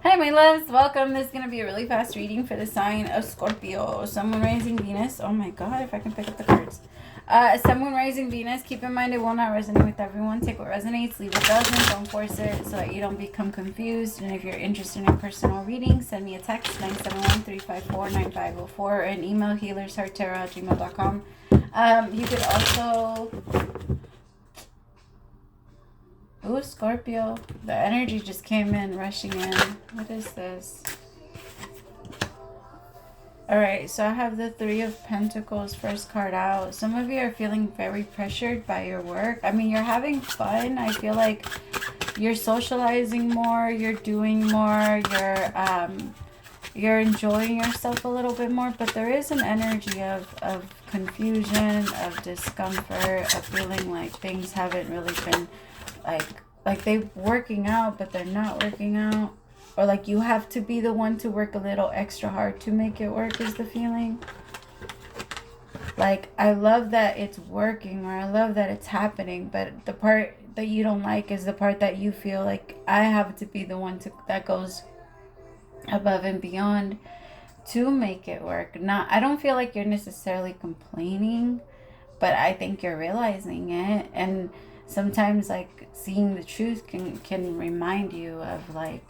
Hi, my loves. Welcome. This is going to be a really fast reading for the sign of Scorpio. Sun, Moon, Rising, Venus. Oh my God, if I can pick up the cards. Sun, Moon, Rising, Venus. Keep in mind it will not resonate with everyone. Take what resonates, leave what doesn't. Don't force it so that you don't become confused. And if you're interested in a personal reading, send me a text, 971-354-9504, or an email, HealersHeartTarot@gmail.com. You could also... Ooh, Scorpio. The energy just came in, rushing in. What is this? Alright, so I have the Three of Pentacles, first card out. Some of you are feeling very pressured by your work. I mean, you're having fun. I feel like you're socializing more, you're doing more, you're enjoying yourself a little bit more, but there is an energy of confusion, of discomfort, of feeling like things haven't really been like they're working out, but they're not working out. Or like you have to be the one to work a little extra hard to make it work is the feeling. Like, I love that it's working, or I love that it's happening, but the part that you don't like is the part that you feel like I have to be the one that goes above and beyond to make it work. I don't feel like you're necessarily complaining, but I think you're realizing it. And sometimes like seeing the truth can remind you of like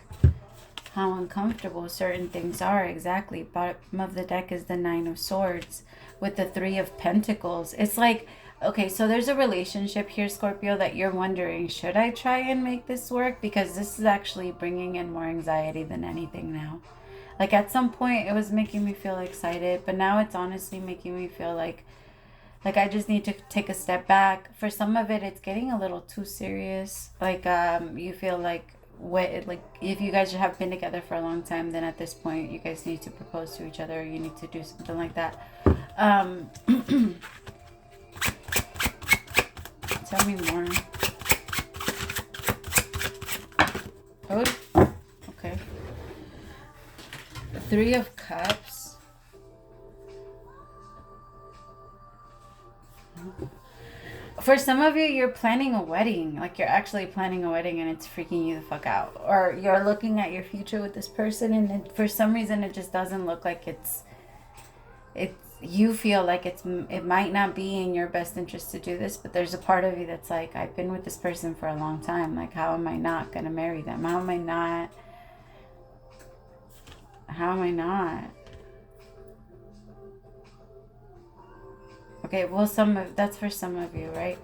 how uncomfortable certain things are. Exactly. Bottom of the deck is the Nine of Swords with the Three of Pentacles. It's like, okay, so there's a relationship here, Scorpio, that you're wondering, should I try and make this work? Because this is actually bringing in more anxiety than anything now. Like at some point it was making me feel excited, but now it's honestly making me feel like I just need to take a step back. For some of it, it's getting a little too serious. Like you feel like if you guys have been together for a long time, then at this point you guys need to propose to each other. Or you need to do something like that. Tell me more. Oh, okay. Three of Cups. For some of you, you're planning a wedding. Like you're actually planning a wedding and it's freaking you the fuck out. Or you're looking at your future with this person and for some reason it just doesn't look like it's you feel like it might not be in your best interest to do this, but there's a part of you that's like, I've been with this person for a long time. Like, how am I not going to marry them? How am I not? Okay, well, that's for some of you, right?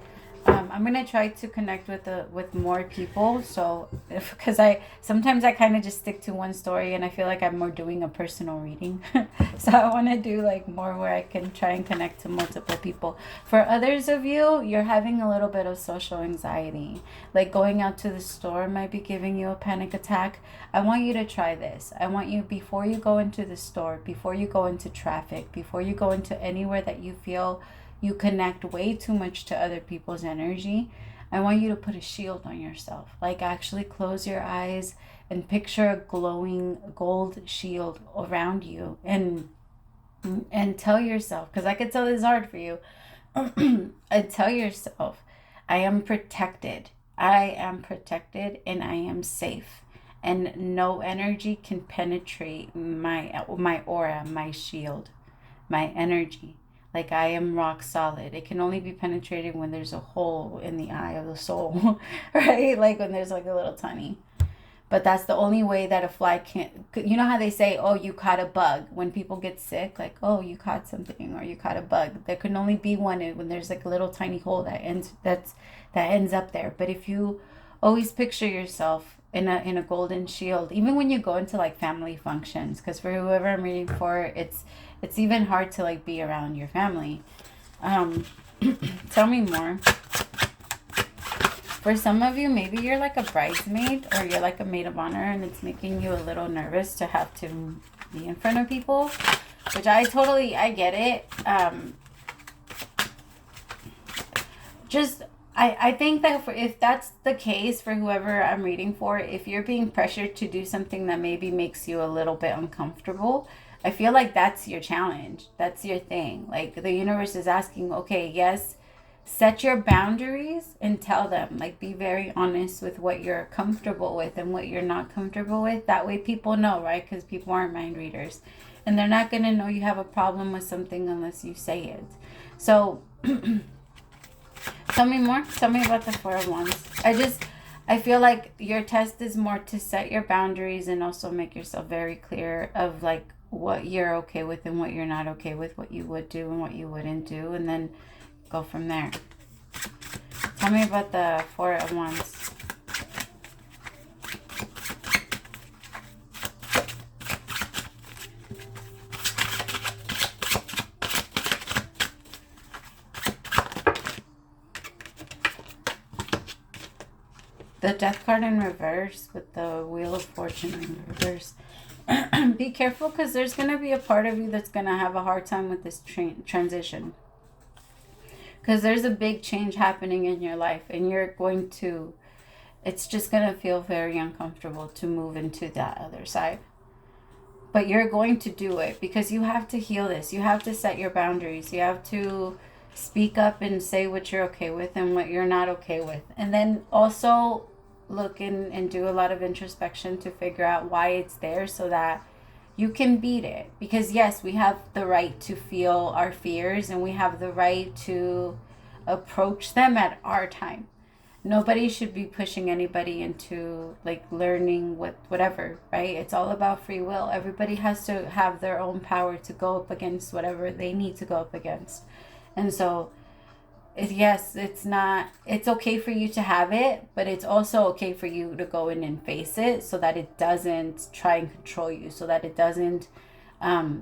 I'm gonna try to connect with more people. So, because sometimes I kind of just stick to one story, and I feel like I'm more doing a personal reading. So I want to do like more where I can try and connect to multiple people. For others of you, you're having a little bit of social anxiety. Like going out to the store might be giving you a panic attack. I want you to try this. I want you, before you go into the store, before you go into traffic, before you go into anywhere that you feel you connect way too much to other people's energy, I want you to put a shield on yourself. Like actually close your eyes and picture a glowing gold shield around you and tell yourself, because I could tell this is hard for you, and tell yourself, I am protected. I am protected and I am safe. And no energy can penetrate my aura, my shield, my energy. Like I am rock solid. It can only be penetrated when there's a hole in the eye of the soul, right? Like when there's like a little tiny. But that's the only way that a fly can't, you know how they say, oh, you caught a bug. When people get sick, like, oh, you caught something or you caught a bug. There can only be one when there's like a little tiny hole that ends up there. But if you always picture yourself in a golden shield, even when you go into like family functions, because for whoever I'm reading for, it's even hard to like be around your family. Tell me more. For some of you, maybe you're like a bridesmaid or you're like a maid of honor and it's making you a little nervous to have to be in front of people, which I get it. I think that if that's the case for whoever I'm reading for, if you're being pressured to do something that maybe makes you a little bit uncomfortable, I feel like that's your challenge. That's your thing. Like the universe is asking, okay, yes, set your boundaries and tell them. Like, be very honest with what you're comfortable with and what you're not comfortable with. That way people know, right? Because people aren't mind readers. And they're not going to know you have a problem with something unless you say it. So, tell me more. Tell me about the Four of Wands. I feel like your test is more to set your boundaries and also make yourself very clear of like what you're okay with and what you're not okay with, what you would do and what you wouldn't do, and then go from there. Tell me about the Four of Wands. The Death card in reverse with the Wheel of Fortune in reverse. Be careful, because there's going to be a part of you that's going to have a hard time with this transition. Because there's a big change happening in your life, and you're going to, it's just going to feel very uncomfortable to move into that other side. But you're going to do it because you have to heal this. You have to set your boundaries. You have to speak up and say what you're okay with and what you're not okay with. And then also look in and do a lot of introspection to figure out why it's there so that you can beat it. Because yes, we have the right to feel our fears and we have the right to approach them at our time. Nobody should be pushing anybody into like learning whatever, right? It's all about free will. Everybody has to have their own power to go up against whatever they need to go up against. And so, yes, it's okay for you to have it, but it's also okay for you to go in and face it so that it doesn't try and control you, so that it doesn't, have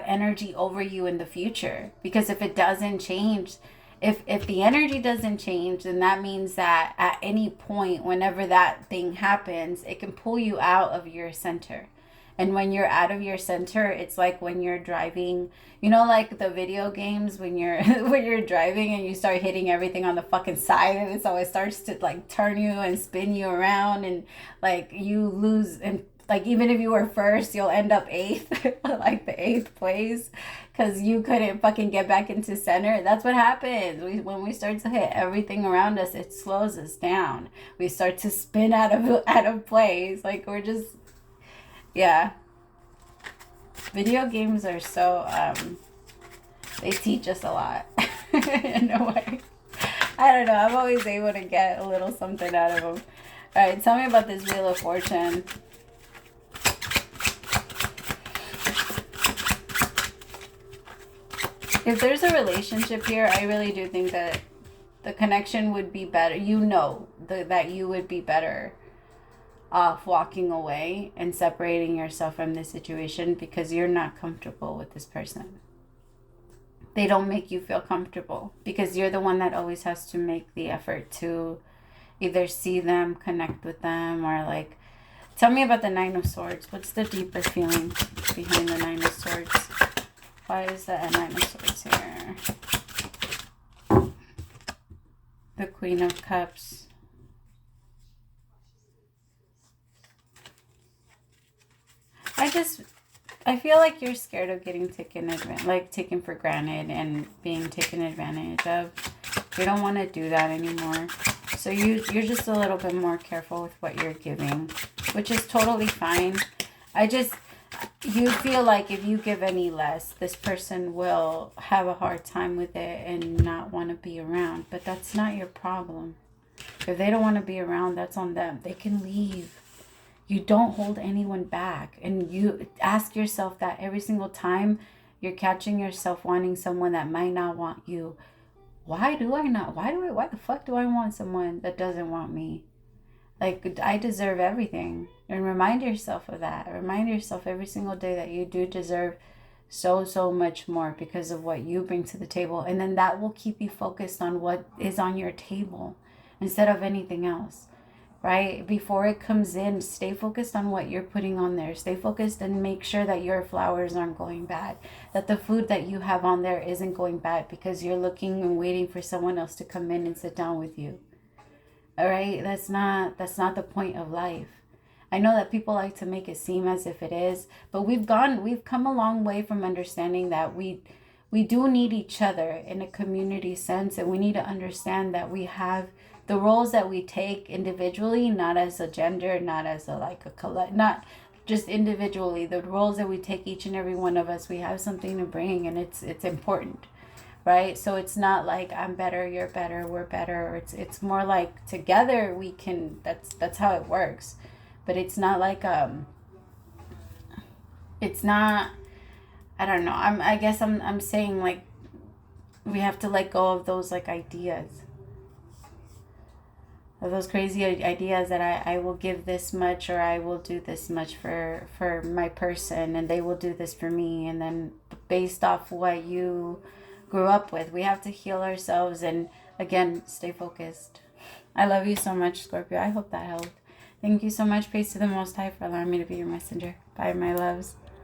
energy over you in the future. Because if it doesn't change, if the energy doesn't change, then that means that at any point, whenever that thing happens, it can pull you out of your center. And when you're out of your center, it's like when you're driving, like the video games, when you're when you're driving and you start hitting everything on the fucking side, and so it starts to like turn you and spin you around, and like you lose, and like even if you were first, you'll end up eighth, like the eighth place, because you couldn't fucking get back into center. That's what happens. When we start to hit everything around us, it slows us down. We start to spin out of place. Like we're just, yeah. Video games are so, they teach us a lot in a way. I don't know. I'm always able to get a little something out of them. All right, tell me about this Wheel of Fortune. If there's a relationship here, I really do think that the connection would be better. That you would be better off walking away and separating yourself from this situation because you're not comfortable with this person. They don't make you feel comfortable because you're the one that always has to make the effort to either see them, connect with them, or like, tell me about the Nine of Swords. What's the deeper feeling behind the Nine of Swords? Why is the Nine of Swords here? The Queen of Cups. I feel like you're scared of getting taken for granted and being taken advantage of. You don't want to do that anymore. So you're just a little bit more careful with what you're giving, which is totally fine. You feel like if you give any less, this person will have a hard time with it and not want to be around. But that's not your problem. If they don't want to be around, that's on them. They can leave. You don't hold anyone back. And you ask yourself that every single time you're catching yourself wanting someone that might not want you. Why the fuck do I want someone that doesn't want me? Like, I deserve everything. And remind yourself of that. Remind yourself every single day that you do deserve so much more because of what you bring to the table. And then that will keep you focused on what is on your table instead of anything else. Right? Before it comes in, stay focused on what you're putting on there. Stay focused and make sure that your flowers aren't going bad. That the food that you have on there isn't going bad because you're looking and waiting for someone else to come in and sit down with you. All right? That's not the point of life. I know that people like to make it seem as if it is, but we've come a long way from understanding that we we do need each other in a community sense, and we need to understand that we have the roles that we take individually, not as a gender, not as a like a collect, not just individually, the roles that we take, each and every one of us, we have something to bring, and it's important, right? So it's not like I'm better, you're better, we're better. It's more like together we can, that's how it works. But it's not like it's not, I don't know. I guess I'm saying like we have to let go of those like ideas, of those crazy ideas that I will give this much, or I will do this much for my person, and they will do this for me. And then based off what you grew up with, we have to heal ourselves and again stay focused. I love you so much, Scorpio. I hope that helped. Thank you so much. Praise to the Most High for allowing me to be your messenger. Bye, my loves.